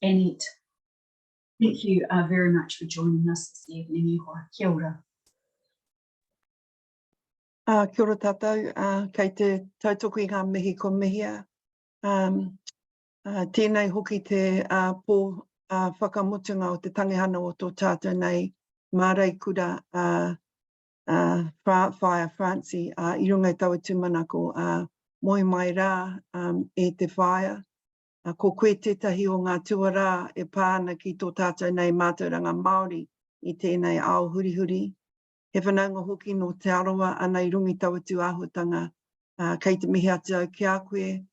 Annette. Thank you very much for joining us this evening. Ihoa. Kia ora. Kia ora tātou, kei te tautoko i ngā mihi ko mihia. Tēnei hoki te pō whakamutunga o te tangihana o tō tātou nei mārei kura whaia Franci I runga i taua tūmanako moi mai rā e te whaia. Ko koe tētahi o ngā tuarā e pāna ki tō tātou nei mātauranga Māori I tēnei ao hurihuri. He whanaunga hoki no te aroa ana I rungi taua tū āhuatanga kei te mihi atu au ki a koe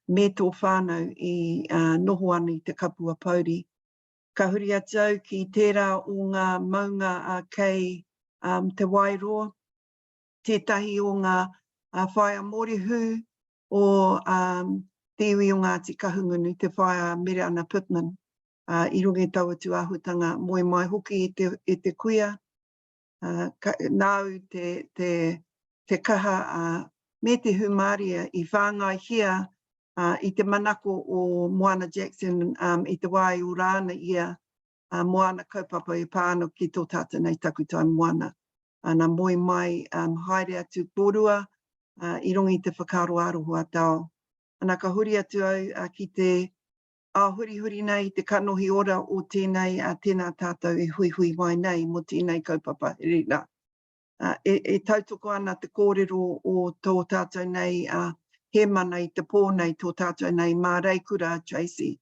me tō whānau I noho ana I te kapua pauri. Ka huri atu au ki tērā o ngā maunga kei te Wairoa, tētahi o ngā whaia morihu o te iwi o ngā te kahungunu, te whaia mere ana Pittman, I rungi taua tū āhuatanga moi mai hoki e te kuia, nāu te kaha me te humaria I whāngai hia I te manako o Moana Jackson I te wai o rāna ia Moana kaupapa I pāno ki tō tātou nei takutai Moana. Ana moi mai haere atu kōrua I rungi te whakaro aroha tau. Ana ka huri atu au ki te huri nei te kanohi ora o tēnei tēnā tātou e hui hui mai nei mo tēnei kaupapa herira. E tautoko ana te kōrero o tō tātou nei he mana I te pō nei tō tātou nei mārei kura Tracy.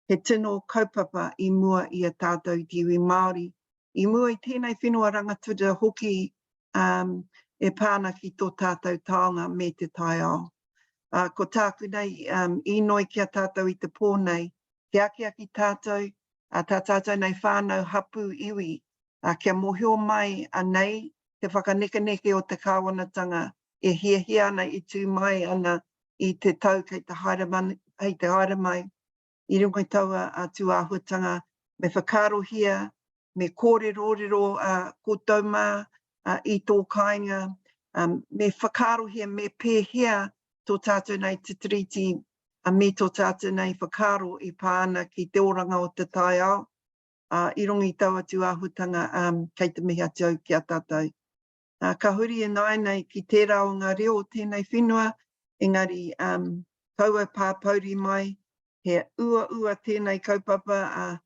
He tino kaupapa I mua I a tātou te iwi Māori. I mua I tēnei whenua rangatura hoki e pāna ki tō tātou taonga me te tai ao. Ko tāku nei I noi kia tātou I te pō nei, ke aki tātou, tā tātou nei whānau hapū iwi, kia mohio mai nei, te whakaneke o te kāwanatanga, e hia ana I tū mai ana I te tau kei te haere mai, I runga I taua tū āhuatanga, me whakarohia, me kōrero koutou mā I tō kāinga, me whakarohia, me pēhia tō tātou nei Te Tiriti, me tō tātou nei whakaro I pāna ki te oranga o te tai ao, I runga I taua tū āhuatanga kei te mihi atu au ki a tātou. Ka huri e nai nei ki tērā o ngā reo o tēnei whenua, engari kaua pāpauri mai, he ua tēnei kaupapa,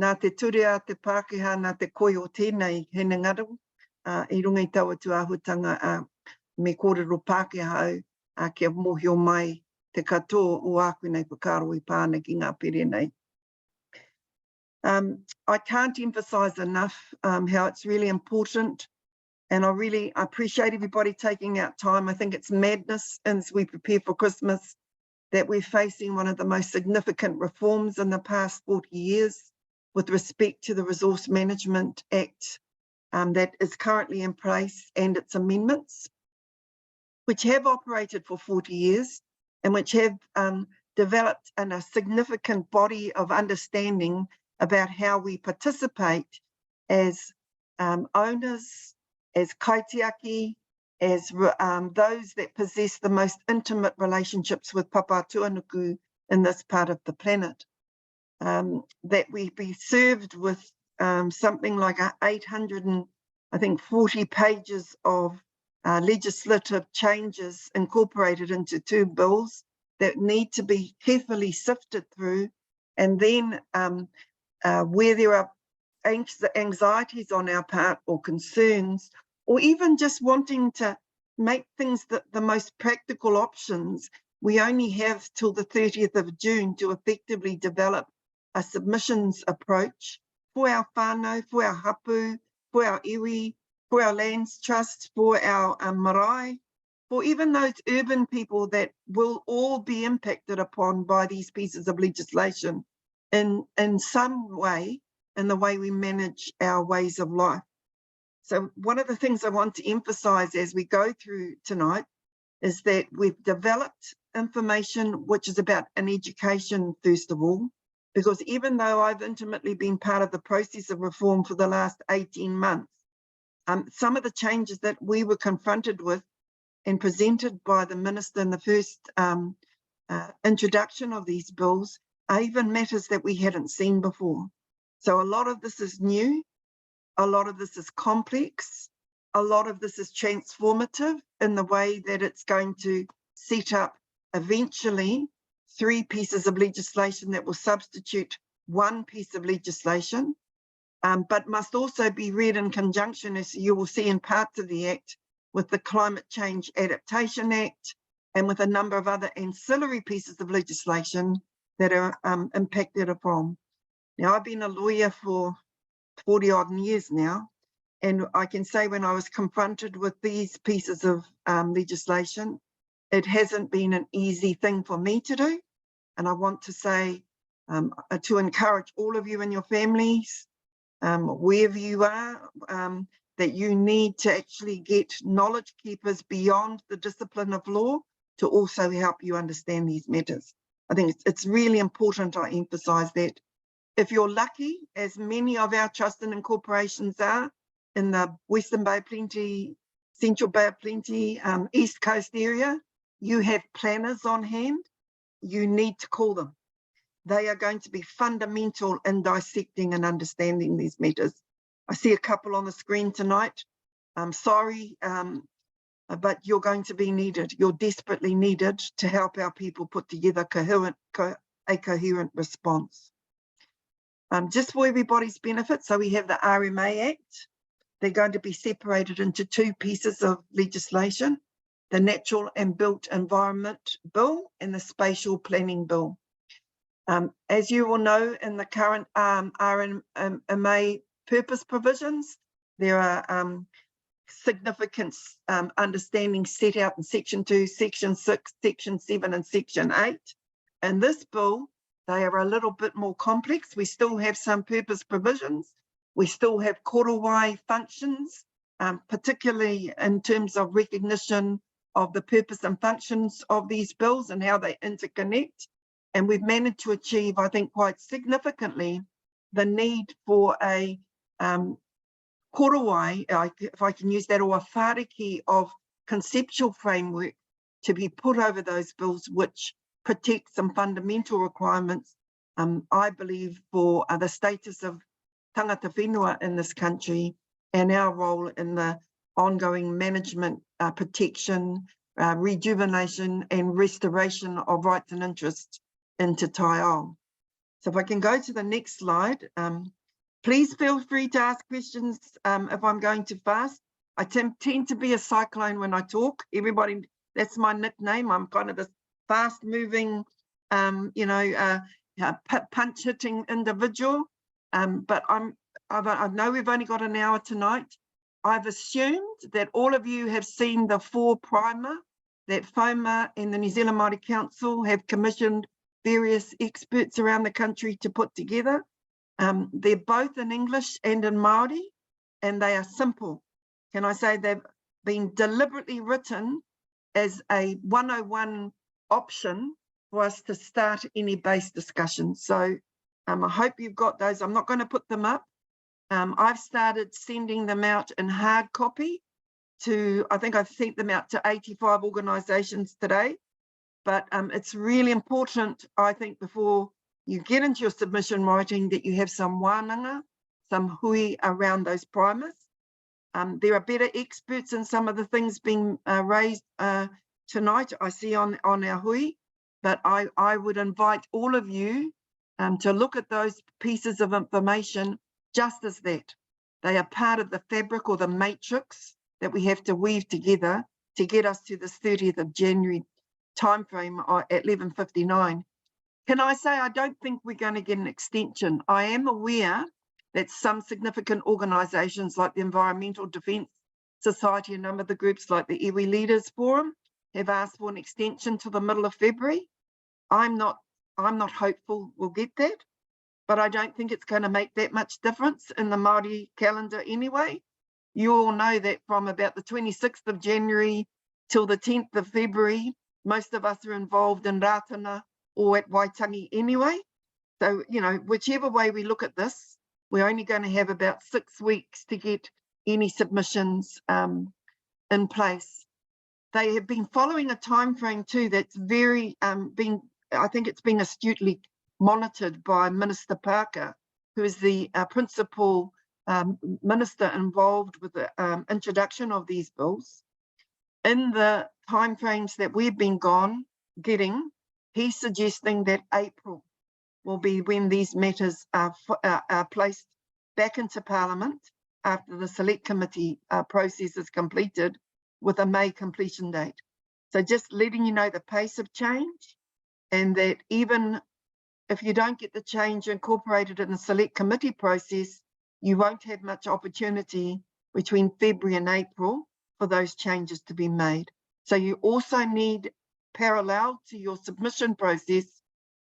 nā te ture a te Pākehā, nā te koi o tēnei hene ngaru, I runga I taua tū āhuatanga me kōrero Pākehā au, kia mohio mai te katoa o āku nei whakaro I pāna ki ngā pere nei. I can't emphasize enough how it's really important, and I really appreciate everybody taking out time. I think it's madness as we prepare for Christmas that we're facing one of the most significant reforms in the past 40 years with respect to the Resource Management Act that is currently in place and its amendments, which have operated for 40 years and which have developed in a significant body of understanding about how we participate as owners, as kaitiaki, as those that possess the most intimate relationships with papa tuanuku in this part of the planet. That we be served with something like 840 pages of legislative changes incorporated into 2 bills that need to be carefully sifted through, and then where there are anxieties on our part or concerns, or even just wanting to make things the most practical options, we only have till the 30th of June to effectively develop a submissions approach for our whānau, for our hapū, for our iwi, for our lands trusts, for our marae, for even those urban people that will all be impacted upon by these pieces of legislation in some way, in the way we manage our ways of life. So one of the things I want to emphasize as we go through tonight is that we've developed information which is about an education, first of all, because even though I've intimately been part of the process of reform for the last 18 months, some of the changes that we were confronted with and presented by the Minister in the first introduction of these bills are even matters that we hadn't seen before. So a lot of this is new, a lot of this is complex, a lot of this is transformative in the way that it's going to set up eventually 3 pieces of legislation that will substitute 1 piece of legislation, but must also be read in conjunction, as you will see in parts of the Act, with the Climate Change Adaptation Act and with a number of other ancillary pieces of legislation that are impacted upon. Now, I've been a lawyer for 40 odd years now, and I can say when I was confronted with these pieces of legislation, it hasn't been an easy thing for me to do. And I want to say, to encourage all of you and your families, wherever you are, that you need to actually get knowledge keepers beyond the discipline of law to also help you understand these matters. I think it's really important I emphasise that. If you're lucky, as many of our trust and incorporations are in the Western Bay of Plenty, Central Bay of Plenty, East Coast area, you have planners on hand, you need to call them. They are going to be fundamental in dissecting and understanding these matters. I see a couple on the screen tonight. I'm sorry, but you're going to be needed. You're desperately needed to help our people put together a coherent response. Just for everybody's benefit, so we have the RMA Act. They're going to be separated into 2 pieces of legislation, the Natural and Built Environment Bill and the Spatial Planning Bill. As you will know, in the current RMA purpose provisions, there are significant understandings set out in Section 2, Section 6, Section 7 and Section 8. In this bill, they are a little bit more complex. We still have some purpose provisions. We still have korowai functions, particularly in terms of recognition of the purpose and functions of these bills and how they interconnect. And we've managed to achieve, I think, quite significantly, the need for a korowai, if I can use that, or a whāriki of conceptual framework to be put over those bills, which protect some fundamental requirements, I believe, for the status of tangata whenua in this country and our role in the ongoing management, protection, rejuvenation and restoration of rights and interests in Te Taiao. So if I can go to the next slide, please feel free to ask questions if I'm going too fast. I tend to be a cyclone when I talk. Everybody, that's my nickname. I'm kind of this fast-moving, punch-hitting individual. But I know we've only got an hour tonight. I've assumed that all of you have seen the 4 primer that FOMA and the New Zealand Māori Council have commissioned various experts around the country to put together. They're both in English and in Māori, and they are simple. Can I say they've been deliberately written as a 101 option for us to start any base discussion. So I hope you've got those. I'm not going to put them up. I've started sending them out in hard copy to, I think I've sent them out to 85 organisations today. But it's really important, I think, before you get into your submission writing, that you have some wānanga, some hui around those primers. There are better experts in some of the things being raised tonight, I see on our hui, but I would invite all of you to look at those pieces of information just as that. They are part of the fabric or the matrix that we have to weave together to get us to this 30th of January timeframe at 11:59. Can I say I don't think we're going to get an extension? I am aware that some significant organisations like the Environmental Defence Society, a number of the groups like the Iwi Leaders Forum, have asked for an extension to the middle of February. I'm not hopeful we'll get that, but I don't think it's going to make that much difference in the Māori calendar anyway. You all know that from about the 26th of January till the 10th of February, most of us are involved in Ratana or at Waitangi anyway. So, you know, whichever way we look at this, we're only going to have about 6 weeks to get any submissions in place. They have been following a time frame too that's very I think it's been astutely monitored by Minister Parker, who is the principal minister involved with the introduction of these bills. In the timeframes that we've been getting, he's suggesting that April will be when these matters are placed back into Parliament after the Select Committee process is completed, with a May completion date. So just letting you know the pace of change, and that even if you don't get the change incorporated in the Select Committee process, you won't have much opportunity between February and April for those changes to be made. So you also need, parallel to your submission process,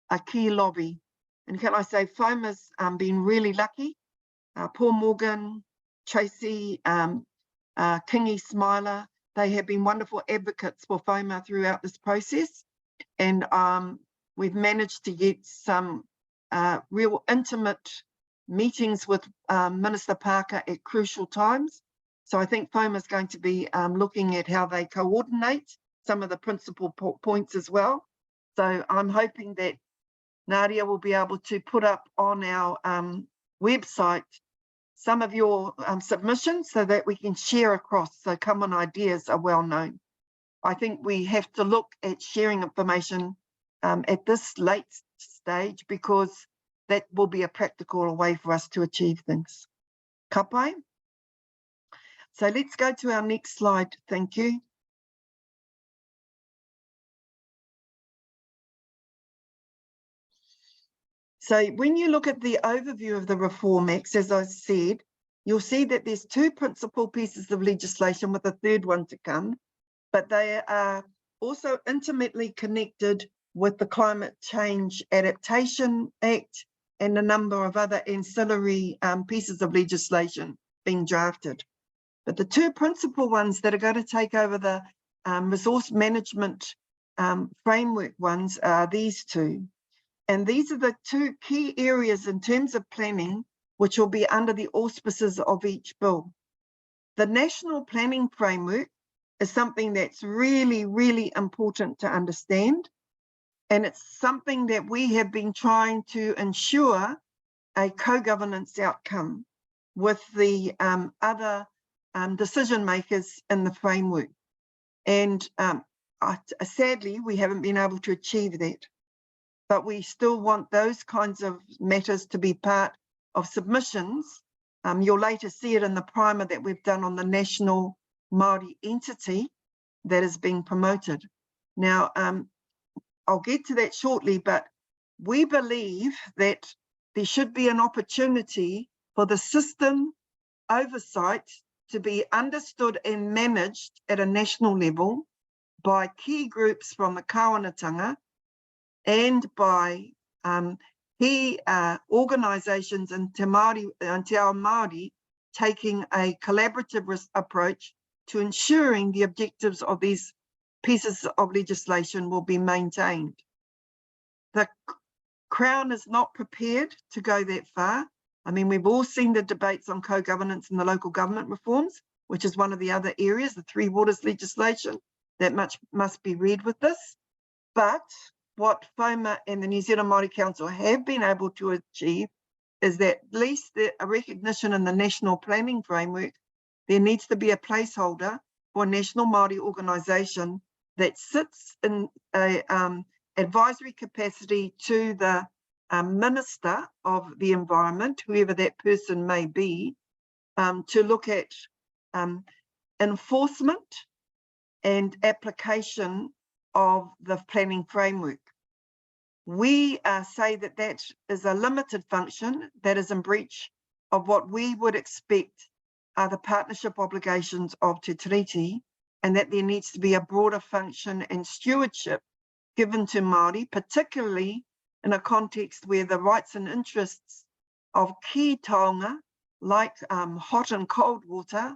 a key lobby. And can I say, FOMA's been really lucky. Paul Morgan, Tracy, Kingy Smiler, they have been wonderful advocates for FOMA throughout this process. And we've managed to get some real intimate meetings with Minister Parker at crucial times. So I think FOMA is going to be looking at how they coordinate some of the principal points as well. So I'm hoping that Nadia will be able to put up on our website some of your submissions so that we can share across, so common ideas are well known. I think we have to look at sharing information at this late stage, because that will be a practical way for us to achieve things. Ka pai. So let's go to our next slide. Thank you. So when you look at the overview of the Reform Acts, as I said, you'll see that there's two principal pieces of legislation with a third one to come, but they are also intimately connected with the Climate Change Adaptation Act and a number of other ancillary pieces of legislation being drafted. But the two principal ones that are going to take over the resource management framework ones are these two. And these are the two key areas in terms of planning, which will be under the auspices of each bill. The National Planning Framework is something that's really, really important to understand. And it's something that we have been trying to ensure a co-governance outcome with the other decision makers in the framework. And sadly, we haven't been able to achieve that. But we still want those kinds of matters to be part of submissions. You'll later see it in the primer that we've done on the national Māori entity that is being promoted. Now, I'll get to that shortly, but we believe that there should be an opportunity for the system oversight to be understood and managed at a national level by key groups from the Kāwanatanga and by key organisations in Te Ao Māori taking a collaborative approach to ensuring the objectives of these pieces of legislation will be maintained. The Crown is not prepared to go that far. I mean, we've all seen the debates on co-governance and the local government reforms, which is one of the other areas, the Three Waters legislation, that much must be read with this. But what FOMA and the New Zealand Māori Council have been able to achieve is that at least a recognition in the National Planning Framework, there needs to be a placeholder for a national Māori organisation that sits in a advisory capacity to the Minister of the Environment, whoever that person may be, to look at enforcement and application of the planning framework. We say that that is a limited function that is in breach of what we would expect are the partnership obligations of Te Tiriti, and that there needs to be a broader function and stewardship given to Māori, particularly in a context where the rights and interests of key taonga, like hot and cold water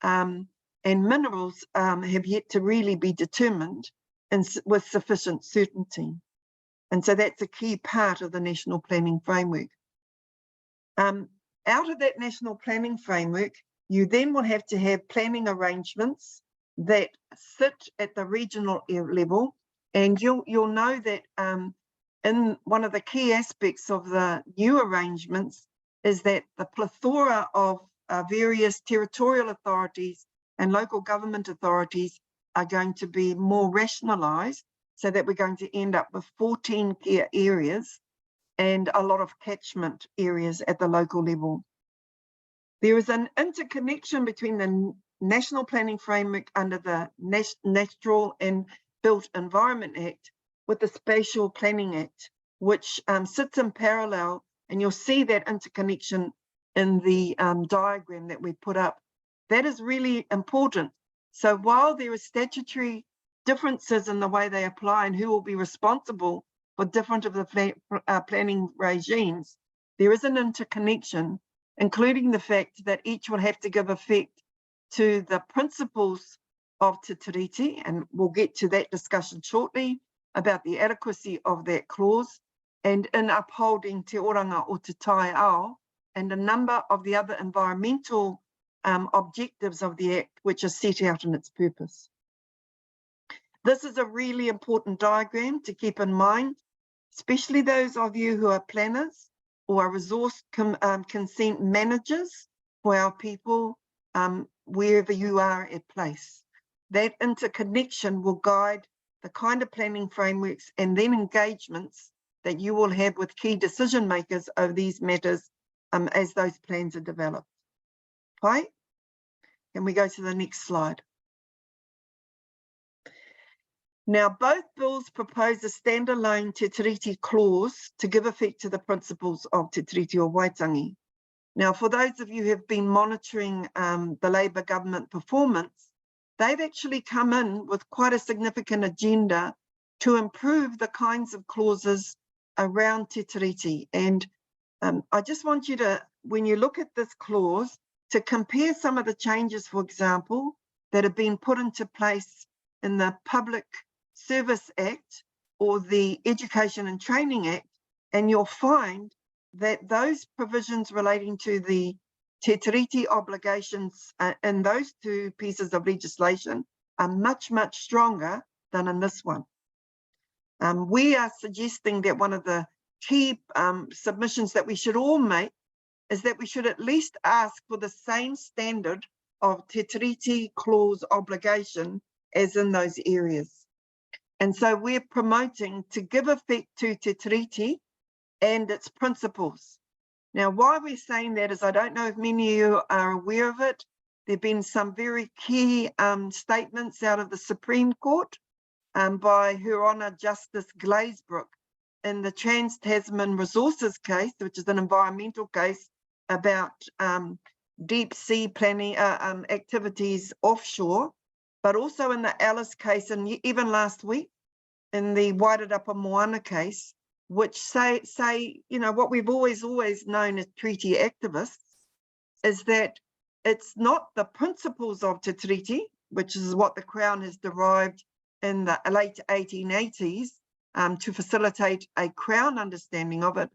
and minerals, have yet to really be determined with sufficient certainty. And so that's a key part of the National Planning Framework. Out of that National Planning Framework, you then will have to have planning arrangements that sit at the regional level. And you'll know that in one of the key aspects of the new arrangements is that the plethora of various territorial authorities and local government authorities are going to be more rationalised, so that we're going to end up with 14 care areas and a lot of catchment areas at the local level. There is an interconnection between the National Planning Framework under the Natural and Built Environment Act with the Spatial Planning Act, which sits in parallel, and you'll see that interconnection in the diagram that we put up. That is really important. So while there are statutory differences in the way they apply and who will be responsible for different of the planning regimes, there is an interconnection, including the fact that each will have to give effect to the principles of Te Tiriti, and we'll get to that discussion shortly about the adequacy of that clause, and in upholding Te Oranga o Te Tai Ao and a number of the other environmental objectives of the Act, which are set out in its purpose. This is a really important diagram to keep in mind, especially those of you who are planners or are resource consent managers for our people, wherever you are at place. That interconnection will guide the kind of planning frameworks and then engagements that you will have with key decision makers over these matters as those plans are developed. Right? Can we go to the next slide? Now, both bills propose a standalone Te Tiriti clause to give effect to the principles of Te Tiriti o Waitangi. Now, for those of you who have been monitoring the Labour government performance, they've actually come in with quite a significant agenda to improve the kinds of clauses around Te Tiriti. And I just want you to, when you look at this clause, to compare some of the changes, for example, that have been put into place in the Public Service Act or the Education and Training Act, and you'll find that those provisions relating to the Te Tiriti obligations in those two pieces of legislation are much, much stronger than in this one. We are suggesting that one of the key submissions that we should all make is that we should at least ask for the same standard of Te Tiriti clause obligation as in those areas. And so we're promoting to give effect to Te Tiriti and its principles. Now, why we're saying that is, I don't know if many of you are aware of it. There have been some very key statements out of the Supreme Court by Her Honour Justice Glazebrook in the Trans-Tasman Resources case, which is an environmental case about deep sea planning activities offshore, but also in the Alice case, and even last week in the Wairarapa Moana case, which say, you know, what we've always known as treaty activists, is that it's not the principles of Te Tiriti, which is what the Crown has derived in the late 1880s to facilitate a Crown understanding of it.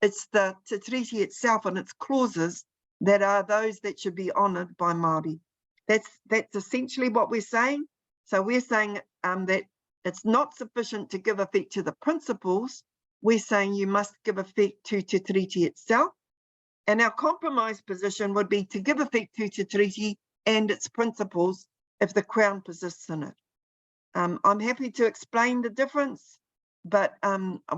It's the Te Tiriti itself and its clauses that are those that should be honoured by Māori. That's essentially what we're saying. So we're saying that it's not sufficient to give effect to the principles. We're saying you must give effect to Te Tiriti itself. And our compromise position would be to give effect to Te Tiriti and its principles if the Crown persists in it. I'm happy to explain the difference, but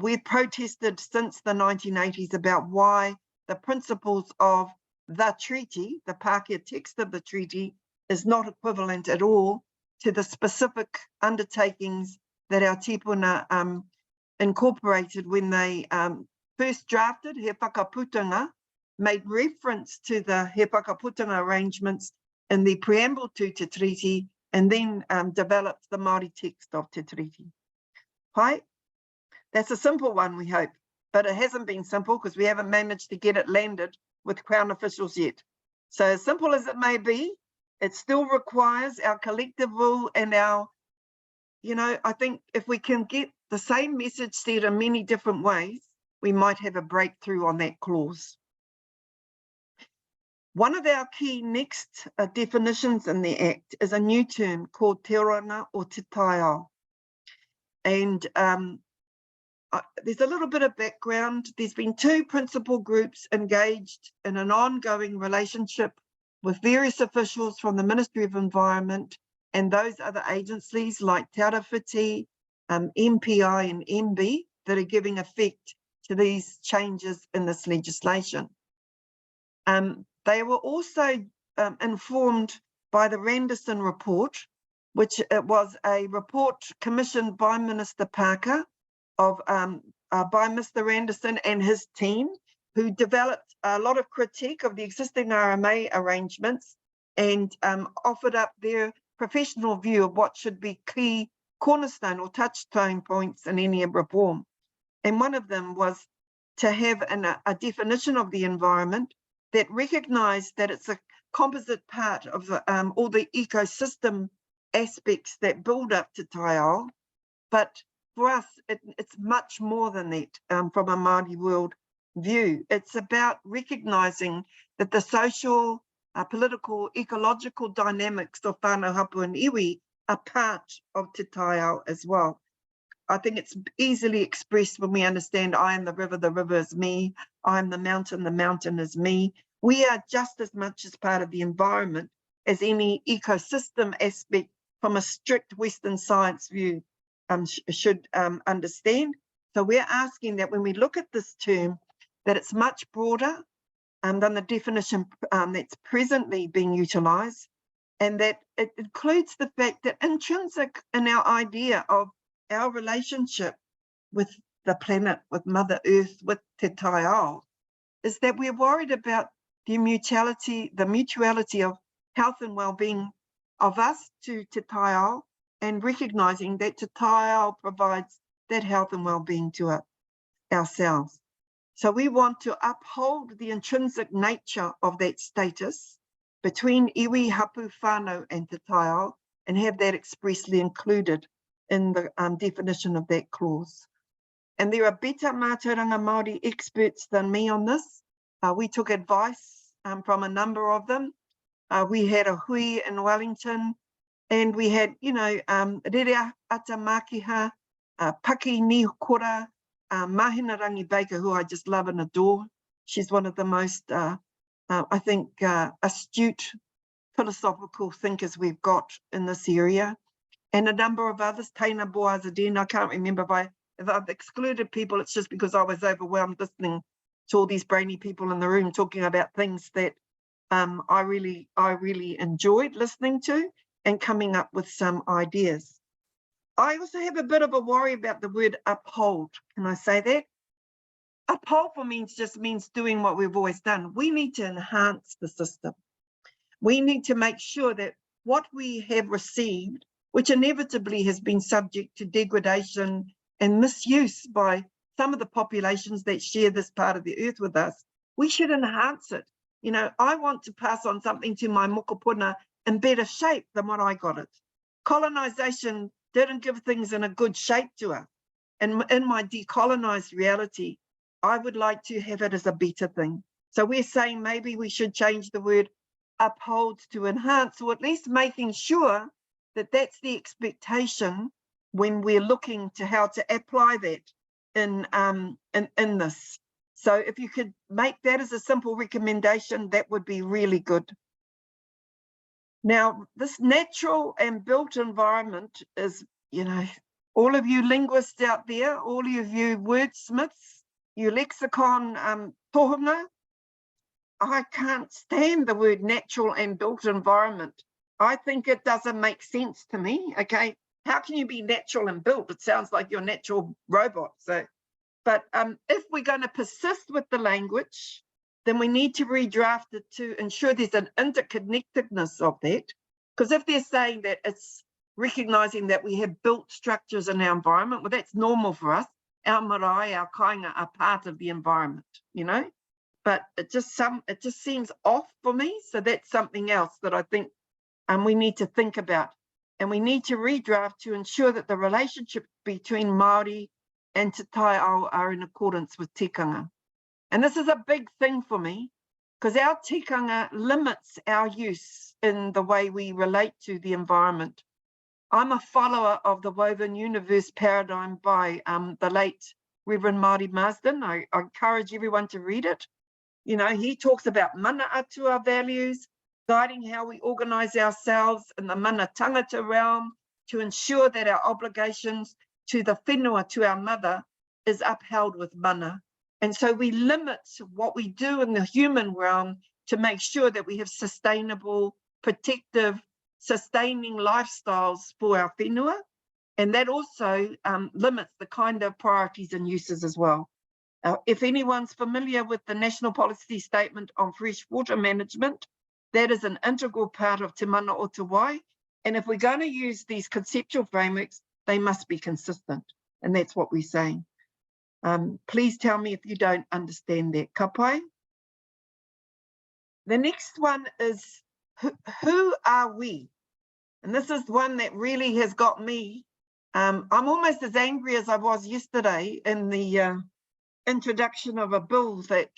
we've protested since the 1980s about why the principles of the treaty, the Pākehā text of the treaty, is not equivalent at all to the specific undertakings that our tipuna incorporated when they first drafted He Whakaputunga, made reference to the He Whakaputunga arrangements in the preamble to Te Tiriti, and then developed the Māori text of Te Tiriti. Right? That's a simple one, we hope, but it hasn't been simple because we haven't managed to get it landed with Crown officials yet. So as simple as it may be, it still requires our collective will and our, you know, I think if we can get the same message said in many different ways, we might have a breakthrough on that clause. One of our key next definitions in the Act is a new term called Te Oranga o Te Tai Ao. And there's a little bit of background. There's been 2 principal groups engaged in an ongoing relationship with various officials from the Ministry of Environment and those other agencies like Te Tiriti, MPI and MB that are giving effect to these changes in this legislation. They were also informed by the Randerson report, which was a report commissioned by Minister Parker by Mr. Randerson and his team, who developed a lot of critique of the existing RMA arrangements and offered up their professional view of what should be key cornerstone or touchstone points in any reform. And one of them was to have a definition of the environment that recognised that it's a composite part of all the ecosystem aspects that build up to Taiao. But for us, it's much more than that from a Māori world view. It's about recognising that the social, political, ecological dynamics of whānau, hapū and iwi are part of Te Taiao as well. I think it's easily expressed when we understand I am the river is me, I am the mountain is me. We are just as much as part of the environment as any ecosystem aspect from a strict Western science view should understand. So we're asking that when we look at this term, that it's much broader than the definition that's presently being utilised, and that it includes the fact that intrinsic in our idea of our relationship with the planet, with Mother Earth, with Te Taiao, is that we're worried about the mutuality of health and well-being of us to Te Taiao, and recognising that Te Taiao provides that health and well-being to ourselves. So we want to uphold the intrinsic nature of that status between iwi, hapū, whānau and Te Taiao, and have that expressly included in the definition of that clause. And there are better mātauranga Māori experts than me on this. We took advice from a number of them. We had a hui in Wellington, and we had, Rere Ata Mākiha, Paki Nihokora, Mahina-a-rangi Baker, who I just love and adore. She's one of the most, I think, astute philosophical thinkers we've got in this area. And a number of others, Taina Boazadine, I can't remember if I've excluded people, it's just because I was overwhelmed listening to all these brainy people in the room talking about things that I really enjoyed listening to and coming up with some ideas. I also have a bit of a worry about the word uphold. Can I say that? Uphold for me just means doing what we've always done. We need to enhance the system. We need to make sure that what we have received, which inevitably has been subject to degradation and misuse by some of the populations that share this part of the earth with us, we should enhance it. I want to pass on something to my mokopuna in better shape than what I got it. Colonisation didn't give things in a good shape to us. And in my decolonised reality, I would like to have it as a better thing. So we're saying maybe we should change the word uphold to enhance, or at least making sure that that's the expectation when we're looking to how to apply that in this. So if you could make that as a simple recommendation, that would be really good. Now, this natural and built environment is, all of you linguists out there, all of you wordsmiths, you lexicon tohunga, I can't stand the word natural and built environment. I think it doesn't make sense to me, okay? How can you be natural and built? It sounds like you're a natural robot. But if we're going to persist with the language, then we need to redraft it to ensure there's an interconnectedness of that. Because if they're saying that it's recognising that we have built structures in our environment, well, that's normal for us. Our marae, our kāinga are part of the environment, But it just seems off for me. So that's something else that I think we need to think about. And we need to redraft to ensure that the relationship between Māori and Te Taiao are in accordance with tikanga. And this is a big thing for me, because our tikanga limits our use in the way we relate to the environment. I'm a follower of the woven universe paradigm by the late Reverend Māori Marsden. I encourage everyone to read it. You know, he talks about mana atua values, guiding how we organise ourselves in the mana tangata realm to ensure that our obligations to the whenua, to our mother, is upheld with mana. And so we limit what we do in the human realm to make sure that we have sustainable, protective, sustaining lifestyles for our whenua. And that also limits the kind of priorities and uses as well. If anyone's familiar with the National Policy Statement on Fresh Water Management, that is an integral part of Te Mana o Te Wai. And if we're going to use these conceptual frameworks, they must be consistent. And that's what we're saying. Please tell me if you don't understand that. Ka pai? The next one is, who are we? And this is one that really has got me. I'm almost as angry as I was yesterday in the introduction of a bill that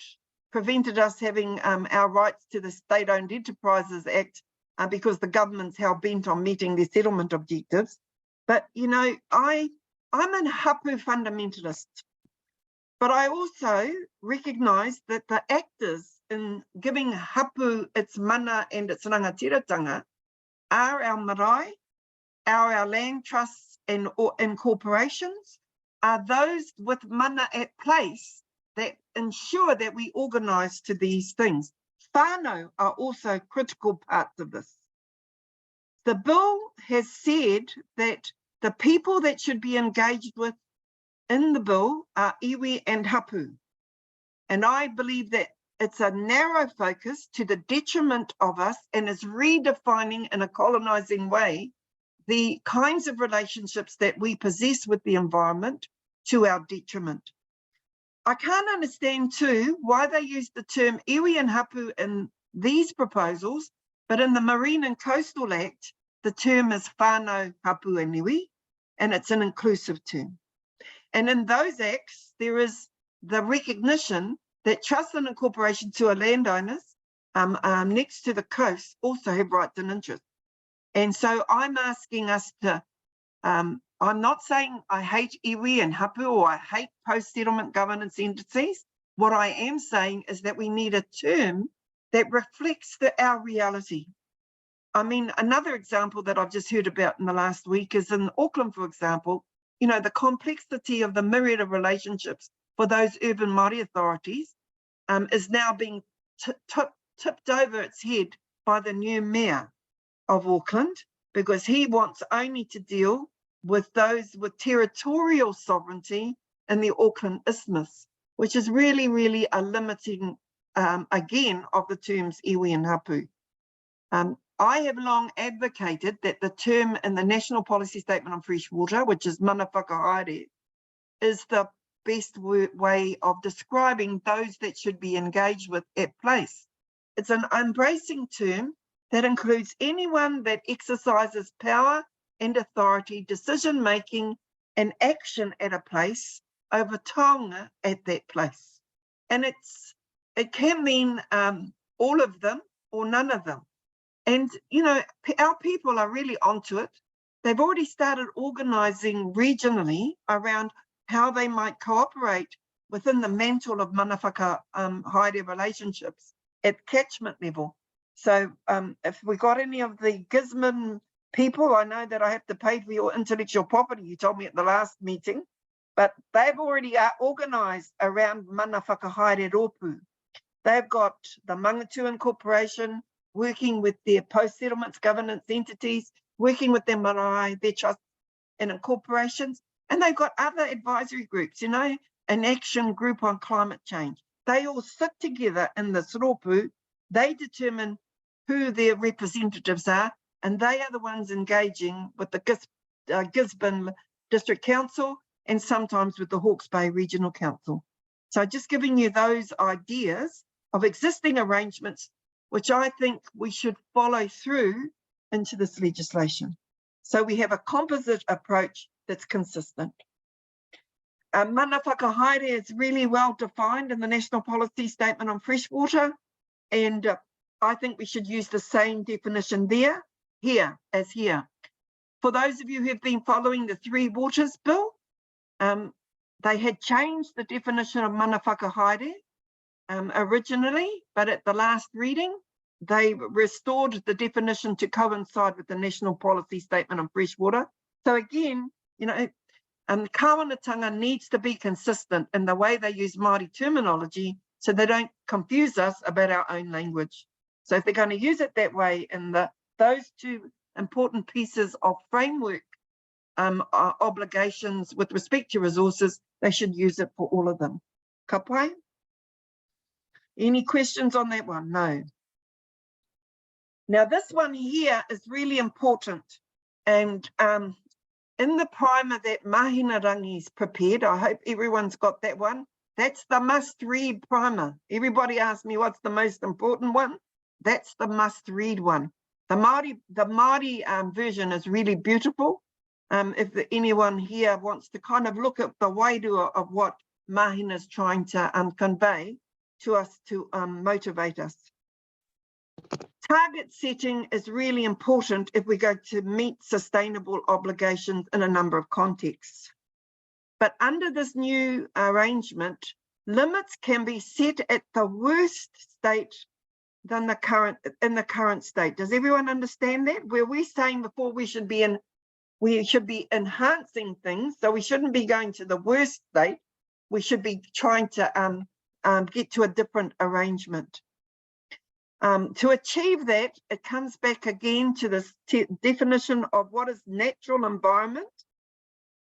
prevented us having our rights to the State-Owned Enterprises Act because the government's hell-bent on meeting their settlement objectives. But, you know, I'm a hapū fundamentalist, but I also recognise that the actors in giving hapū its mana and its rangatiratanga are our marae, our land trusts and corporations, are those with mana at place that ensure that we organise to these things. Whānau are also critical parts of this. The bill has said that the people that should be engaged with in the bill are iwi and hapū. And I believe that it's a narrow focus to the detriment of us and is redefining in a colonising way the kinds of relationships that we possess with the environment to our detriment. I can't understand too why they use the term iwi and hapū in these proposals, but in the Marine and Coastal Act, the term is whānau, hapū and iwi, and it's an inclusive term. And in those acts, there is the recognition that trusts and incorporations who are landowners next to the coast also have rights and interests. And so I'm asking us to, I'm not saying I hate iwi and hapū or I hate post-settlement governance entities. What I am saying is that we need a term that reflects our reality. I mean, another example that I've just heard about in the last week is in Auckland, for example, you know, the complexity of the myriad of relationships for those urban Māori authorities is now being tipped over its head by the new mayor of Auckland, because he wants only to deal with those with territorial sovereignty in the Auckland Isthmus, which is really, really a limiting, again, of the terms iwi and hapū. I have long advocated that the term in the National Policy Statement on Fresh Water, which is mana whakahaere, is the best way of describing those that should be engaged with at place. It's an embracing term that includes anyone that exercises power and authority, decision-making and action at a place over taonga at that place. And it can mean all of them or none of them. And, you know, our people are really onto it. They've already started organising regionally around how they might cooperate within the mantle of mana whakahaere relationships at catchment level. So if we got any of the Gisborne people, I know that I have to pay for your intellectual property, you told me at the last meeting, but they've already organised around mana whakahaere rōpū. They've got the Mangatua Corporation working with their post-settlements governance entities, working with their marae, their trusts and incorporations, and they've got other advisory groups, you know, an action group on climate change. They all sit together in this rōpū, they determine who their representatives are, and they are the ones engaging with the Gisborne District Council and sometimes with the Hawke's Bay Regional Council. So just giving you those ideas of existing arrangements, which I think we should follow through into this legislation. So we have a composite approach that's consistent. Mana whakahaere is really well defined in the National Policy Statement on Freshwater, and I think we should use the same definition there, here, as here. For those of you who have been following the Three Waters Bill, They had changed the definition of mana whakahaere originally, but at the last reading, they restored the definition to coincide with the National Policy Statement on Fresh Water. So again, you know, kāwanatanga needs to be consistent in the way they use Māori terminology so they don't confuse us about our own language. So if they're going to use it that way in those two important pieces of framework obligations with respect to resources, they should use it for all of them. Ka pai? Any questions on that one? No. Now this one here is really important, and in the primer that Mahina-a-rangi's prepared, I hope everyone's got that one. That's the must-read primer. Everybody asks me what's the most important one. That's the must-read one. The Māori version is really beautiful. If anyone here wants to kind of look at the wairua of what Mahina is trying to convey to us to motivate us. Target setting is really important if we're going to meet sustainable obligations in a number of contexts. But under this new arrangement, limits can be set at the worst state than the current state. Does everyone understand that? Where we're saying before we should be enhancing things, so we shouldn't be going to the worst state. We should be trying to get to a different arrangement. To achieve that, it comes back again to this definition of what is natural environment.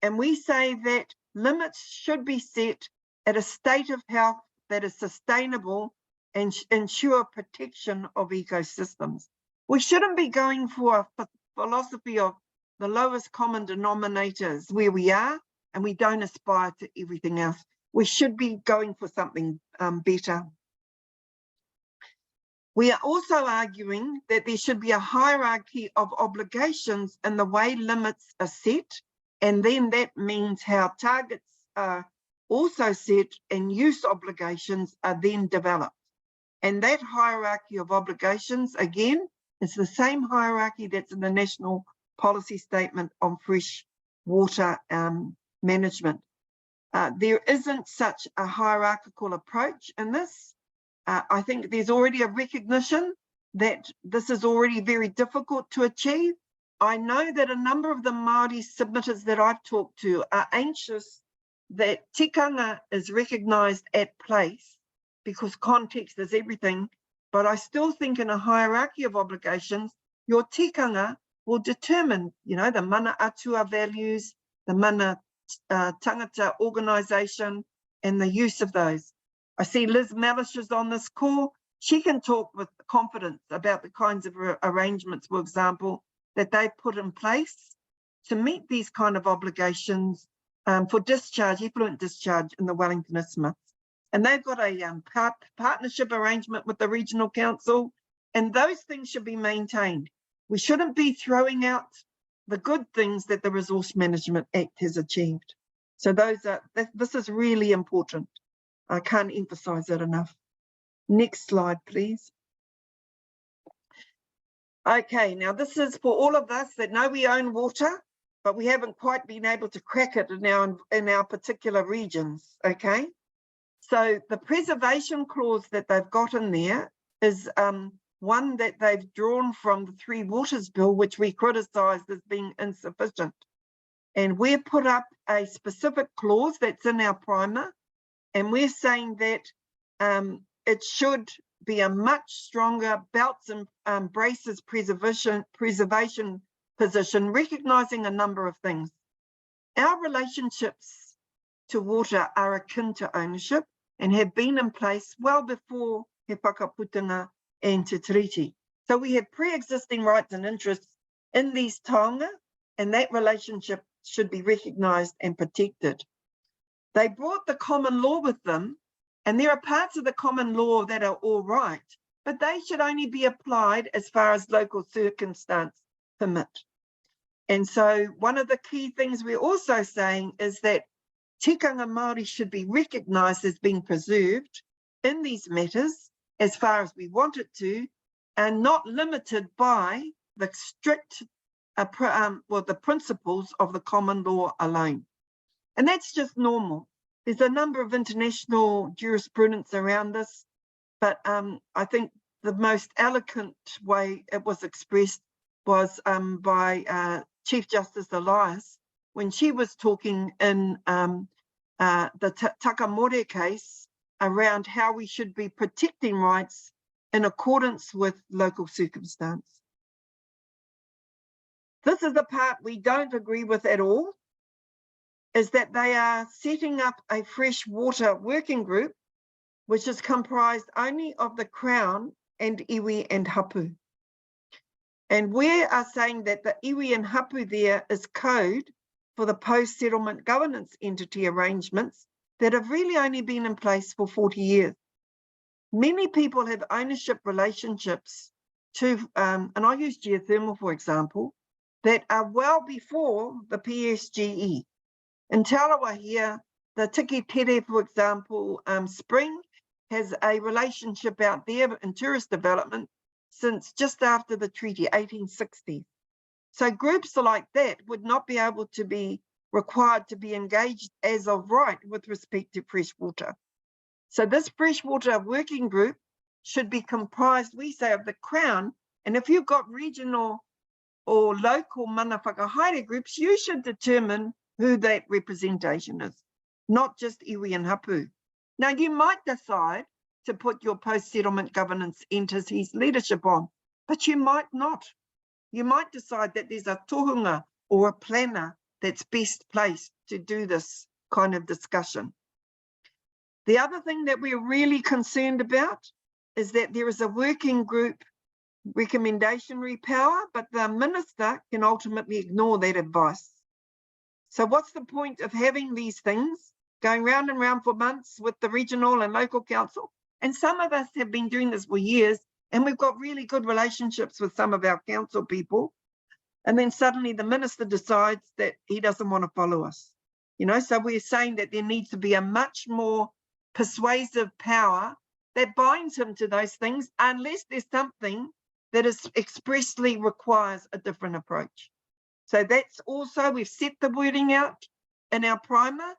And we say that limits should be set at a state of health that is sustainable and ensure protection of ecosystems. We shouldn't be going for a philosophy of the lowest common denominators where we are, and we don't aspire to everything else. We should be going for something better. We are also arguing that there should be a hierarchy of obligations in the way limits are set, and then that means how targets are also set and use obligations are then developed. And that hierarchy of obligations, again, is the same hierarchy that's in the National Policy Statement on Fresh Water Management. There isn't such a hierarchical approach in this. I think there's already a recognition that this is already very difficult to achieve. I know that a number of the Māori submitters that I've talked to are anxious that tikanga is recognised at place because context is everything, but I still think in a hierarchy of obligations, your tikanga will determine, you know, the mana atua values, the mana tangata organisation, and the use of those. I see Liz Mellish is on this call. She can talk with confidence about the kinds of arrangements, for example, that they put in place to meet these kind of obligations for discharge, effluent discharge in the Wellington Isthmus. And they've got a partnership arrangement with the regional council, and those things should be maintained. We shouldn't be throwing out the good things that the Resource Management Act has achieved. So this is really important. I can't emphasize that enough. Next slide, please. Okay, now this is for all of us that know we own water, but we haven't quite been able to crack it in our particular regions, okay? So the preservation clause that they've got in there is one that they've drawn from the Three Waters Bill, which we criticised as being insufficient. And we've put up a specific clause that's in our primer, and we're saying that it should be a much stronger belts and braces preservation position, recognising a number of things. Our relationships to water are akin to ownership and have been in place well before He Whakaputunga and Te Tiriti. So we have pre-existing rights and interests in these taonga, and that relationship should be recognised and protected. They brought the common law with them, and there are parts of the common law that are all right, but they should only be applied as far as local circumstance permit. And so one of the key things we're also saying is that tikanga Māori should be recognised as being preserved in these matters as far as we want it to, and not limited by the strict, the principles of the common law alone. And that's just normal. There's a number of international jurisprudence around this, but I think the most eloquent way it was expressed was by Chief Justice Elias when she was talking in the Takamore case around how we should be protecting rights in accordance with local circumstance. This is the part we don't agree with at all, is that they are setting up a freshwater working group, which is comprised only of the Crown and iwi and hapū. And we are saying that the iwi and hapū there is code for the post-settlement governance entity arrangements that have really only been in place for 40 years. Many people have ownership relationships to, and I use geothermal for example, that are well before the PSGE. In Tarawa here, the Te Tiriti, for example, Spring has a relationship out there in tourist development since just after the treaty, 1860. So groups like that would not be able to be required to be engaged as of right with respect to freshwater. So this freshwater working group should be comprised, we say, of the Crown. And if you've got regional or local mana whakahaere groups, you should determine who that representation is, not just iwi and hapū. Now, you might decide to put your post-settlement governance entities leadership on, but you might not. You might decide that there's a tohunga or a planner that's best placed to do this kind of discussion. The other thing that we're really concerned about is that there is a working group recommendatory power, but the minister can ultimately ignore that advice. So what's the point of having these things going round and round for months with the regional and local council? And some of us have been doing this for years, and we've got really good relationships with some of our council people. And then suddenly the minister decides that he doesn't want to follow us. You know, so we're saying that there needs to be a much more persuasive power that binds him to those things, unless there's something that is expressly requires a different approach. So that's also, we've set the wording out in our primer.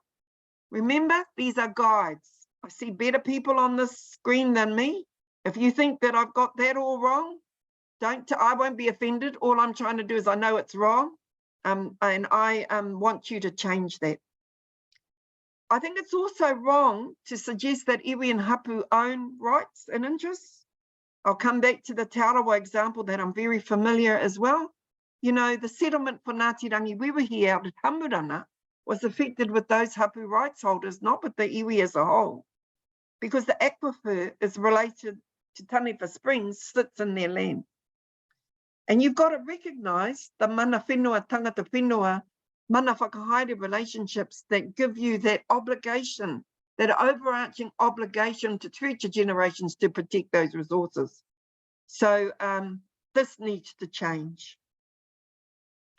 Remember, these are guides. I see better people on this screen than me. If you think that I've got that all wrong, I won't be offended. All I'm trying to do is I know it's wrong, and I want you to change that. I think it's also wrong to suggest that iwi and hapū own rights and interests. I'll come back to the Aotearoa example that I'm very familiar as well. You know, the settlement for Ngāti Rangi Wiwihi out at Hamurana was affected with those hapū rights holders, not with the iwi as a whole, because the aquifer is related to Tanepa Springs, sits in their land. And you've got to recognise the mana whenua, tangata whenua, mana whakahaere relationships that give you that obligation, that overarching obligation to future generations to protect those resources. So this needs to change.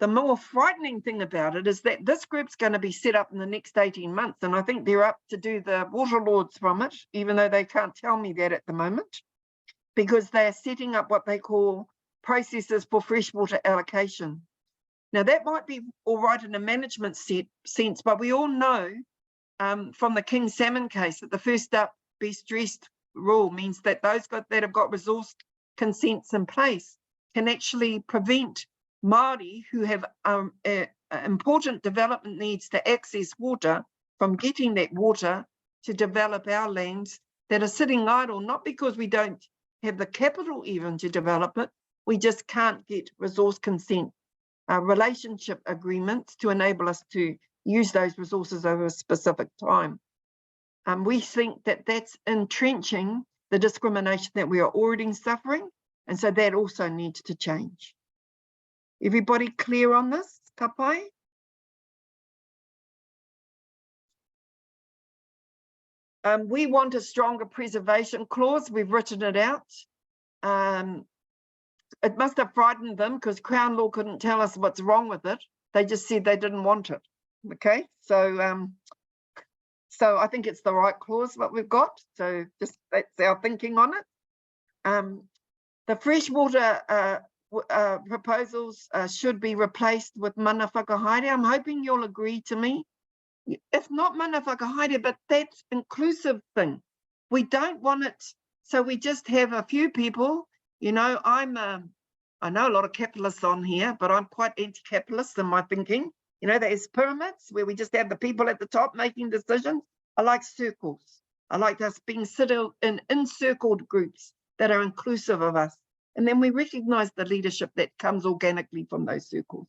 The more frightening thing about it is that this group's going to be set up in the next 18 months, and I think they're up to do the water lords from it, even though they can't tell me that at the moment, because they're setting up what they call processes for freshwater allocation. Now, that might be all right in a management sense, but we all know from the King Salmon case that the first up, best dressed rule means that those that have got resource consents in place can actually prevent Māori who have important development needs to access water from getting that water to develop our lands that are sitting idle, not because we don't have the capital even to develop it, we just can't get resource consent relationship agreements to enable us to use those resources over a specific time. We think that that's entrenching the discrimination that we are already suffering, and so that also needs to change. Everybody clear on this, Kapai? We want a stronger preservation clause. We've written it out. It must have frightened them because Crown Law couldn't tell us what's wrong with it. They just said they didn't want it. Okay, so I think it's the right clause what we've got. So just that's our thinking on it. The freshwater proposals should be replaced with mana whakahaere. I'm hoping you'll agree to me It's not mana whakahaere, but that's inclusive thing. We don't want it, so we just have a few people, you know, I know a lot of capitalists on here, but I'm quite anti-capitalist in my thinking. You know, there's pyramids where we just have the people at the top making decisions. I like circles. I like us being settled in encircled groups that are inclusive of us. And then we recognize the leadership that comes organically from those circles.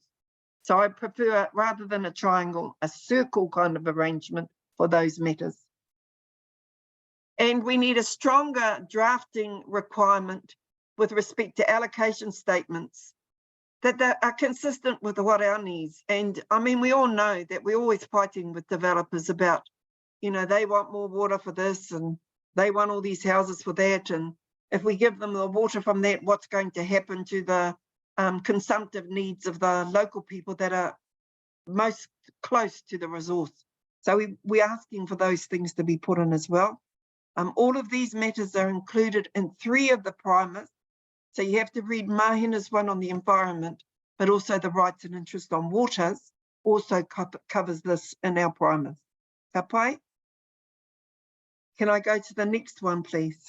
So I prefer, rather than a triangle, a circle kind of arrangement for those matters. And we need a stronger drafting requirement with respect to allocation statements that are consistent with what our needs. And I mean, we all know that we're always fighting with developers about, you know, they want more water for this and they want all these houses for that. And if we give them the water from that, what's going to happen to the consumptive needs of the local people that are most close to the resource? So we're asking for those things to be put in as well. All of these matters are included in 3 of the primers. So you have to read Mahina's one on the environment, but also the rights and interest on waters also covers this in our primers. Ka pai? Can I go to the next one, please?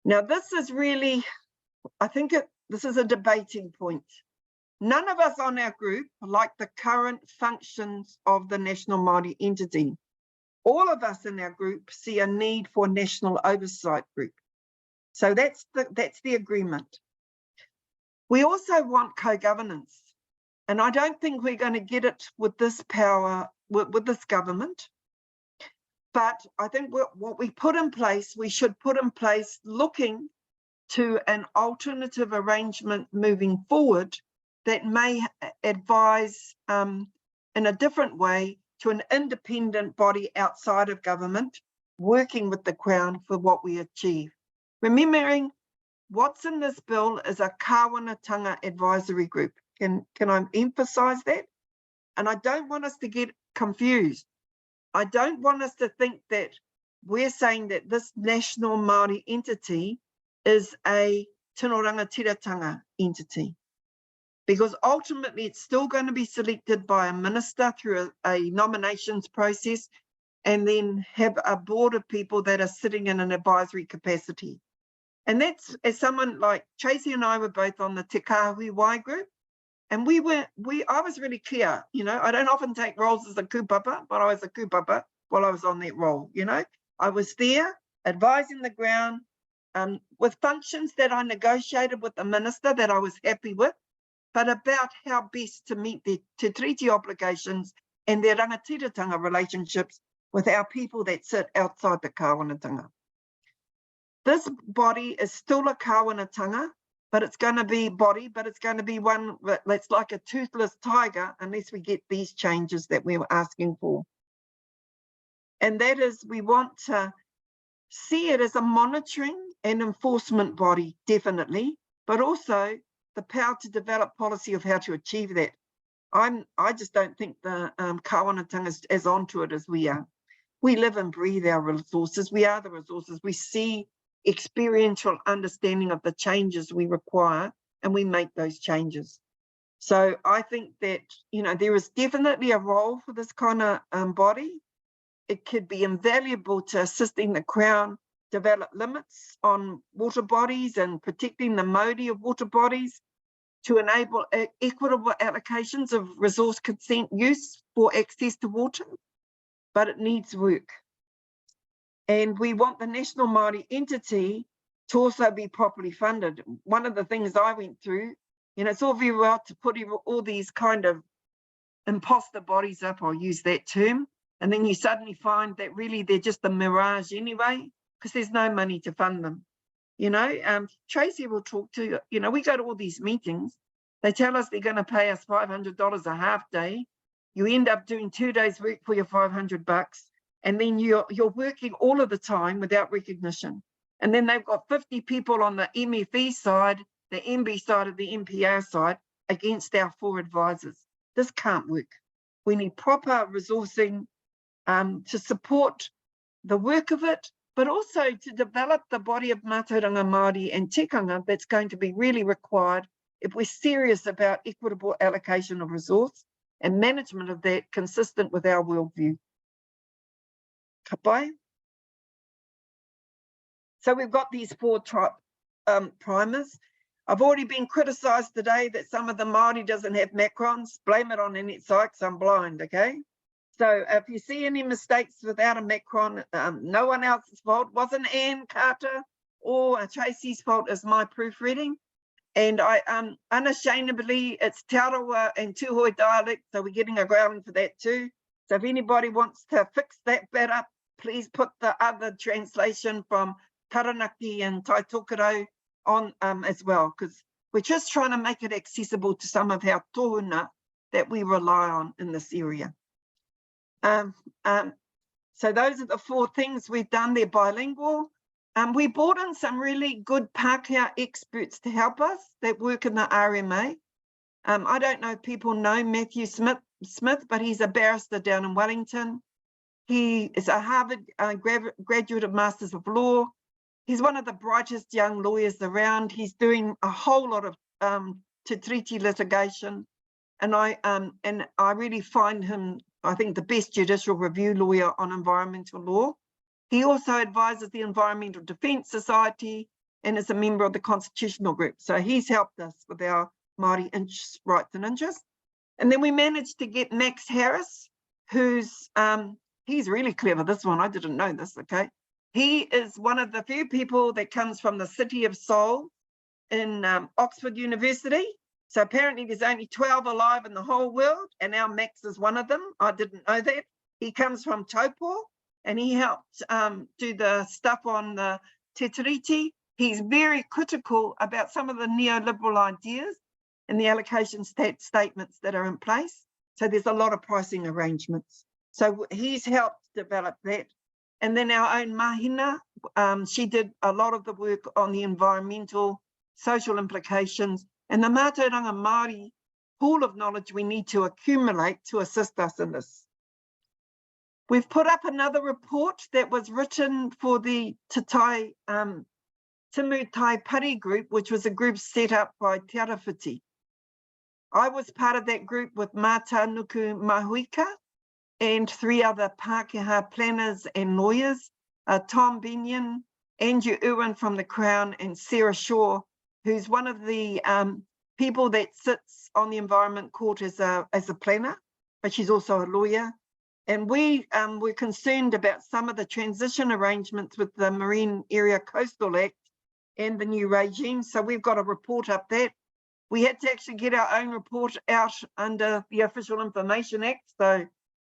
Now, this is really, I think this is a debating point. None of us on our group like the current functions of the National Māori entity. All of us in our group see a need for a national oversight group. So that's the agreement. We also want co-governance. And I don't think we're going to get it with this power, with this government. But I think what we put in place, we should put in place looking to an alternative arrangement moving forward that may advise in a different way to an independent body outside of government, working with the Crown for what we achieve. Remembering what's in this bill is a kāwanatanga advisory group. Can I emphasize that? And I don't want us to get confused. I don't want us to think that we're saying that this national Māori entity is a tino rangatiratanga entity, because ultimately it's still going to be selected by a minister through a nominations process, and then have a board of people that are sitting in an advisory capacity. And that's, as someone like Tracy and I were both on the Te Kaha group, and I was really clear, you know, I don't often take roles as a kaupapa, but I was a kaupapa while I was on that role, you know. I was there advising the Crown with functions that I negotiated with the minister that I was happy with, but about how best to meet the Te Tiriti obligations and their rangatiratanga relationships with our people that sit outside the kāwanatanga. This body is still a kāwanatanga, but it's going to be one that's like a toothless tiger unless we get these changes that we were asking for. And that is, we want to see it as a monitoring and enforcement body, definitely, but also the power to develop policy of how to achieve that. I just don't think the kāwanatanga is as onto it as we are. We live and breathe our resources. We are the resources. We see experiential understanding of the changes we require, and we make those changes. So I think that, you know, there is definitely a role for this kind of body. It could be invaluable to assisting the Crown develop limits on water bodies and protecting the mode of water bodies to enable equitable allocations of resource consent use for access to water, but it needs work. And we want the National Māori entity to also be properly funded. One of the things I went through, you know, it's all very well to put all these kind of imposter bodies up, I'll use that term, and then you suddenly find that really they're just a mirage anyway, because there's no money to fund them. You know, Tracy will talk to, you know, we go to all these meetings, they tell us they're going to pay us $500 a half day. You end up doing 2 days work for your $500. And then you're working all of the time without recognition. And then they've got 50 people on the MFE side, the MB side of the MPR side, against our 4 advisors. This can't work. We need proper resourcing to support the work of it, but also to develop the body of mātauranga Māori and tikanga that's going to be really required if we're serious about equitable allocation of resource and management of that consistent with our worldview. Ka pai? So we've got these 4 primers. I've already been criticised today that some of the Māori doesn't have macrons. Blame it on Annette Sykes, I'm blind, okay? So if you see any mistakes without a macron, no one else's fault. Wasn't Anne Carter or Tracy's fault, is my proofreading. And I unashamedly, it's Te Arawa and Tūhoe dialect, so we're getting a growling for that too. So if anybody wants to fix that bit up, please put the other translation from Taranaki and Tai Tokerau on as well, because we're just trying to make it accessible to some of our tohuna that we rely on in this area. So those are the 4 things we've done. They're bilingual. We brought in some really good Pākehā experts to help us that work in the RMA. I don't know if people know Matthew Smith, but he's a barrister down in Wellington. He is a Harvard graduate of Masters of Law. He's one of the brightest young lawyers around. He's doing a whole lot of Te Tiriti litigation. And I really find him, I think, the best judicial review lawyer on environmental law. He also advises the Environmental Defence Society and is a member of the Constitutional Group. So he's helped us with our Māori rights and interests. And then we managed to get Max Harris, who's, he's really clever, this one, I didn't know this, okay? He is one of the few people that comes from the city of Seoul in Oxford University. So apparently there's only 12 alive in the whole world, and our Max is one of them. I didn't know that. He comes from Taupo, and he helped do the stuff on the Te Tiriti. He's very critical about some of the neoliberal ideas and the allocation statements that are in place. So there's a lot of pricing arrangements. So he's helped develop that. And then our own Mahina, she did a lot of the work on the environmental, social implications, and the Aotearoa Māori pool of knowledge we need to accumulate to assist us in this. We've put up another report that was written for the Timu Tai Pari group, which was a group set up by Te Tiriti. I was part of that group with Mata Nuku Mahuika and 3 other Pākehā planners and lawyers, Tom Benyon, Andrew Irwin from the Crown, and Sarah Shaw, who's one of the people that sits on the Environment Court as a planner, but she's also a lawyer. And we were concerned about some of the transition arrangements with the Marine Area Coastal Act and the new regime. So we've got a report up that. We had to actually get our own report out under the Official Information Act. So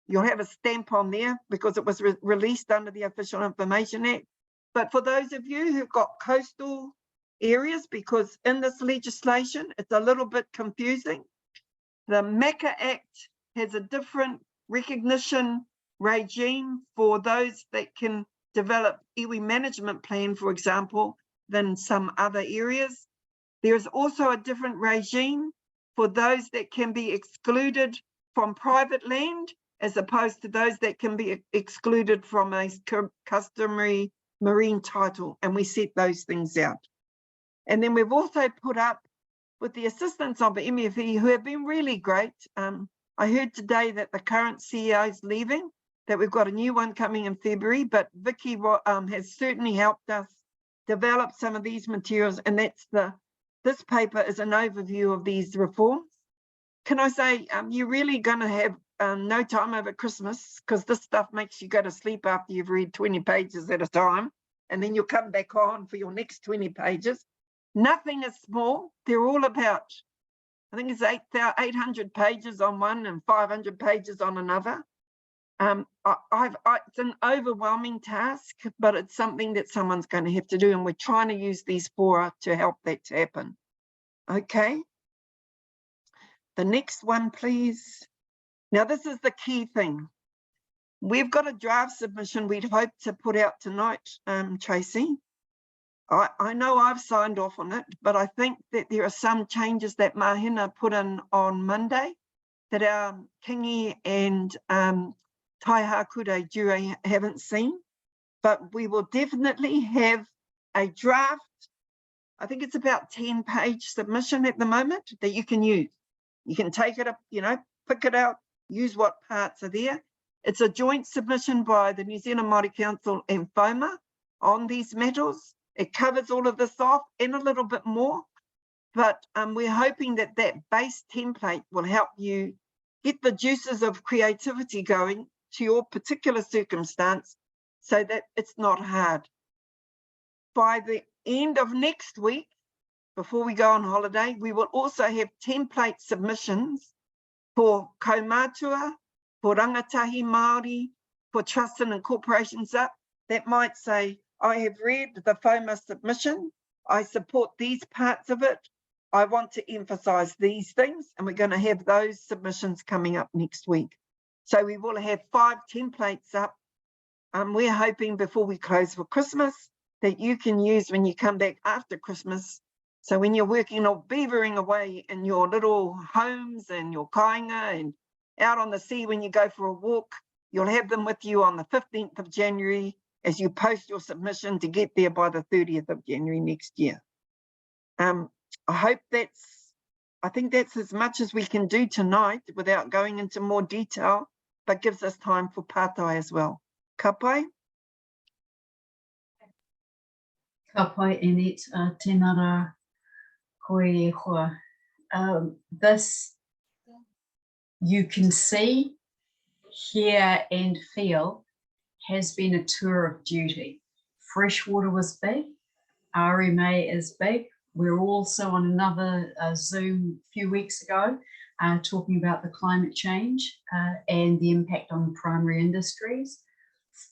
you'll have a stamp on there because it was released under the Official Information Act. But for those of you who've got coastal areas, because in this legislation, it's a little bit confusing. The MACA Act has a different recognition regime for those that can develop iwi management plan, for example, than some other areas. There's also a different regime for those that can be excluded from private land, as opposed to those that can be excluded from a customary marine title, and we set those things out. And then we've also put up, with the assistance of the MFE, who have been really great. I heard today that the current CEO is leaving, that we've got a new one coming in February, but Vicky has certainly helped us develop some of these materials, and that's this paper is an overview of these reforms. Can I say, you're really going to have no time over Christmas, because this stuff makes you go to sleep after you've read 20 pages at a time, and then you'll come back on for your next 20 pages. Nothing is small. They're all about, I think it's 800 pages on one and 500 pages on another. It's an overwhelming task, but it's something that someone's going to have to do, and we're trying to use these fora to help that to happen. Okay. The next one, please. Now, this is the key thing. We've got a draft submission we'd hope to put out tonight, Tracy. I know I've signed off on it, but I think that there are some changes that Mahina put in on Monday that our Kingi and Taihakure jure haven't seen, but we will definitely have a draft. I think it's about 10-page submission at the moment that you can use. You can take it up, pick it out, use what parts are there. It's a joint submission by the New Zealand Māori Council and FOMA on these metals. It covers all of this off and a little bit more, but we're hoping that that base template will help you get the juices of creativity going to your particular circumstance so that it's not hard. By the end of next week, before we go on holiday, we will also have template submissions for kaumātua, for rangatahi Māori, for trusts and corporations up, that might say, I have read the FOMA submission, I support these parts of it, I want to emphasise these things, and we're going to have those submissions coming up next week. So we will have 5 templates up. We're hoping before we close for Christmas that you can use when you come back after Christmas. So when you're working or beavering away in your little homes and your kāinga and out on the sea when you go for a walk, you'll have them with you on the 15th of January as you post your submission to get there by the 30th of January next year. I think that's as much as we can do tonight without going into more detail, but gives us time for pātai as well. Ka pai? Ka pai, Annette, tēnā rā koe e hoa. This you can see, hear and feel has been a tour of duty. Freshwater was big, RMA is big. We're also on another Zoom a few weeks ago talking about the climate change and the impact on primary industries.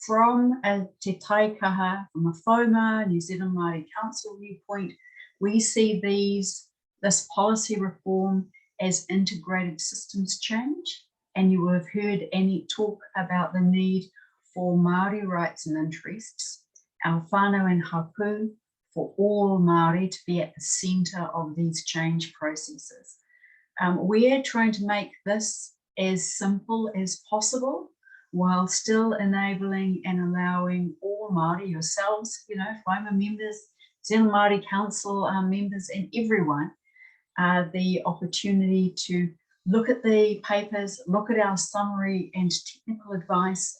From a Te Tai Kaha, from a FOMA, New Zealand Māori Council viewpoint, we see this policy reform as integrated systems change. And you will have heard Annette talk about the need for Māori rights and interests, our whānau and hapū, for all Māori to be at the centre of these change processes. We are trying to make this as simple as possible while still enabling and allowing all Māori, yourselves, FOMA members, New Zealand Māori Council members and everyone the opportunity to look at the papers, look at our summary and technical advice,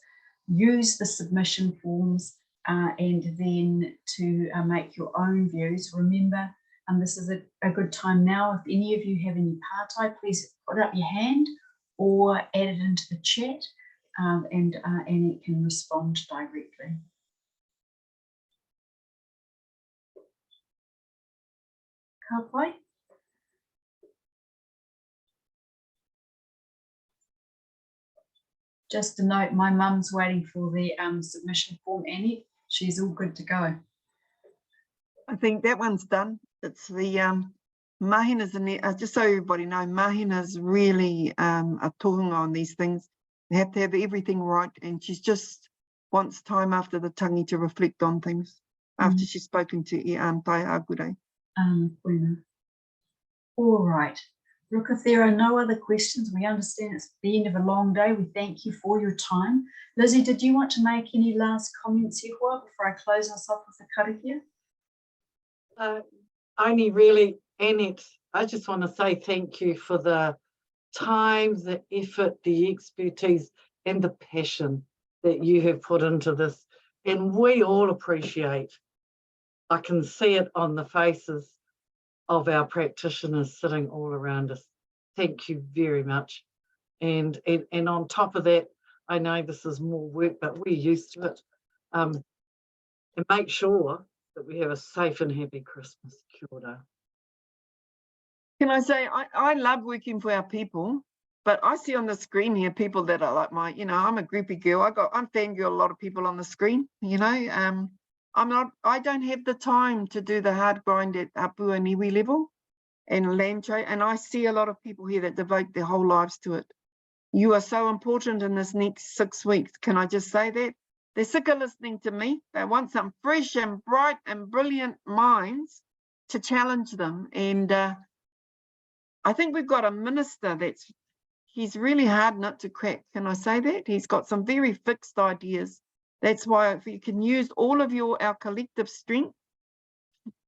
use the submission forms, and then to make your own views. Remember, and this is a good time now, if any of you have any pātai, please put up your hand or add it into the chat, and it can respond directly. Ka pai? Just a note, my mum's waiting for the submission form, Annette. She's all good to go. I think that one's done. It's the Mahina's in there. Just so everybody knows, Mahina's really a tohunga on these things. They have to have everything right, and she just wants time after the tangi to reflect on things after she's spoken to I Tai Agure. All right. Look, if there are no other questions, we understand it's the end of a long day. We thank you for your time. Lizzie, did you want to make any last comments here before I close us off with the karakia? Only really, Annette, I just want to say thank you for the time, the effort, the expertise and the passion that you have put into this. And we all appreciate, I can see it on the faces of our practitioners sitting all around us. Thank you very much. And on top of that, I know this is more work, but we're used to it. And make sure that we have a safe and happy Christmas. Kia ora. Can I say, I love working for our people, but I see on the screen here people that are like I'm a groupie girl. I'm fangirl a lot of people on the screen, I don't have the time to do the hard grind at hapū and iwi level and land trade, and I see a lot of people here that devote their whole lives to it. You are so important in this next 6 weeks. Can I just say that? They're sick of listening to me. They want some fresh and bright and brilliant minds to challenge them. And I think we've got a minister he's really hard nut to crack. Can I say that? He's got some very fixed ideas. That's why if you can use all of our collective strength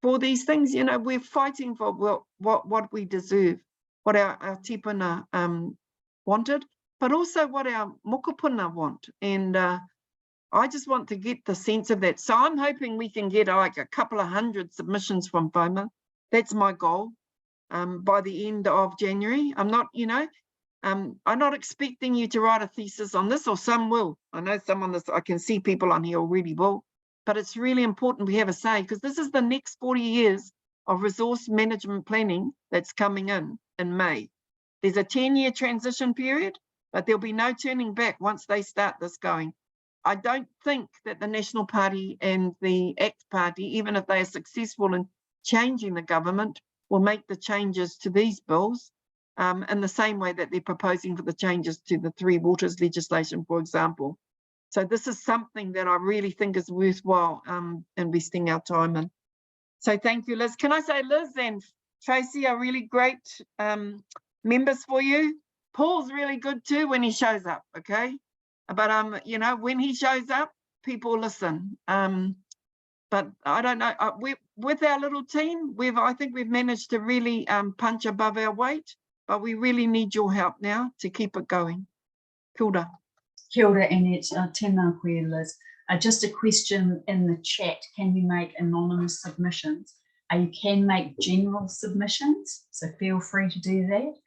for these things, we're fighting for what we deserve, what our tipuna wanted. but also what our mokopuna want. And I just want to get the sense of that. So I'm hoping we can get like a couple of hundred submissions from FOMA. That's my goal by the end of January. I'm not, I'm not expecting you to write a thesis on this, or some will. I know some on this, I can see people on here already will, but it's really important we have a say, because this is the next 40 years of resource management planning that's coming in May. There's a 10-year transition period, but there'll be no turning back once they start this going. I don't think that the National Party and the ACT Party, even if they are successful in changing the government, will make the changes to these bills in the same way that they're proposing for the changes to the Three Waters legislation, for example. So this is something that I really think is worthwhile investing our time in. So thank you, Liz. Can I say Liz and Tracy are really great members for you. Paul's really good too when he shows up, okay? But when he shows up, people listen. But I don't know, with our little team, I think we've managed to really punch above our weight, but we really need your help now to keep it going. Kia ora. Kia ora, Annette. Tēnā koe, Liz. Just a question in the chat, can you make anonymous submissions? You can make general submissions, so feel free to do that.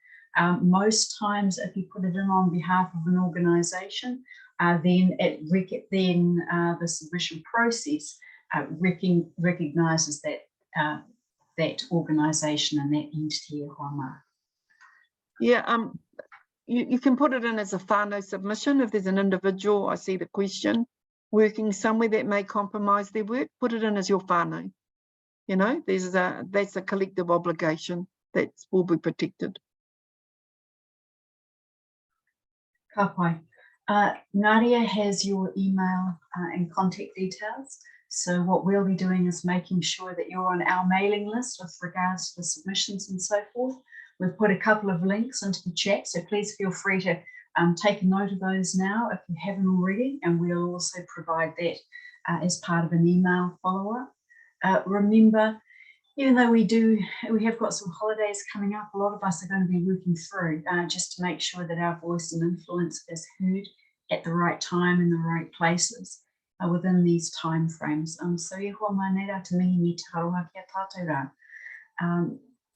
Most times, if you put it in on behalf of an organisation, then the submission process recognises that that organisation and that entity. Yeah, you can put it in as a whānau submission. If there's an individual, I see the question, working somewhere that may compromise their work, put it in as your whānau. That's a collective obligation that will be protected. Ka pai. Nadia has your email and contact details. So what we'll be doing is making sure that you're on our mailing list with regards to the submissions and so forth. We've put a couple of links into the chat, so please feel free to take a note of those now if you haven't already, and we'll also provide that as part of an email follow-up. Remember, even though we have got some holidays coming up, a lot of us are going to be working through just to make sure that our voice and influence is heard at the right time in the right places within these time frames. So e hoa mai nei rā te mihi ni te haroha ki a tātou rā.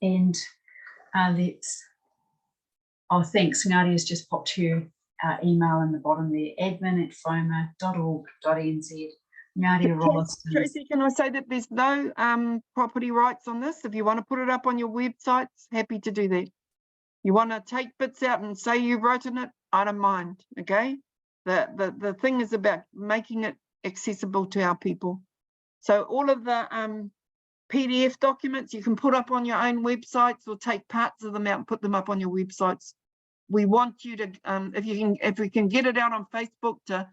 And thanks, Ngāti has just popped her email in the bottom there, admin@foma.org.nz. Tracy, can I say that there's no property rights on this? If you want to put it up on your websites, happy to do that. You want to take bits out and say you wrote in it, I don't mind, okay? The thing is about making it accessible to our people. So all of the PDF documents you can put up on your own websites, or take parts of them out and put them up on your websites. We want you to, if we can get it out on Facebook to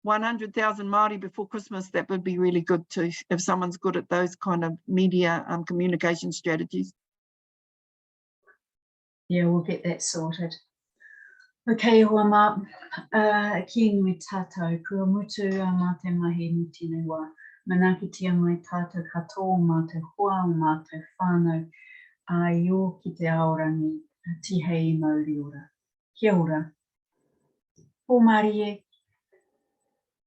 100,000 Māori before Christmas, that would be really good too, if someone's good at those kind of media communication strategies. Yeah, we'll get that sorted. Okay, hoa mā, ki ngui tātou, kua mutu mā te mahi ni tēnei wā. Manaki tia mai tātou katoa mā te hoa o mā te whānau, I o ki te Aotearoa tihei mauri ora. Kia ora. Ko Mārie,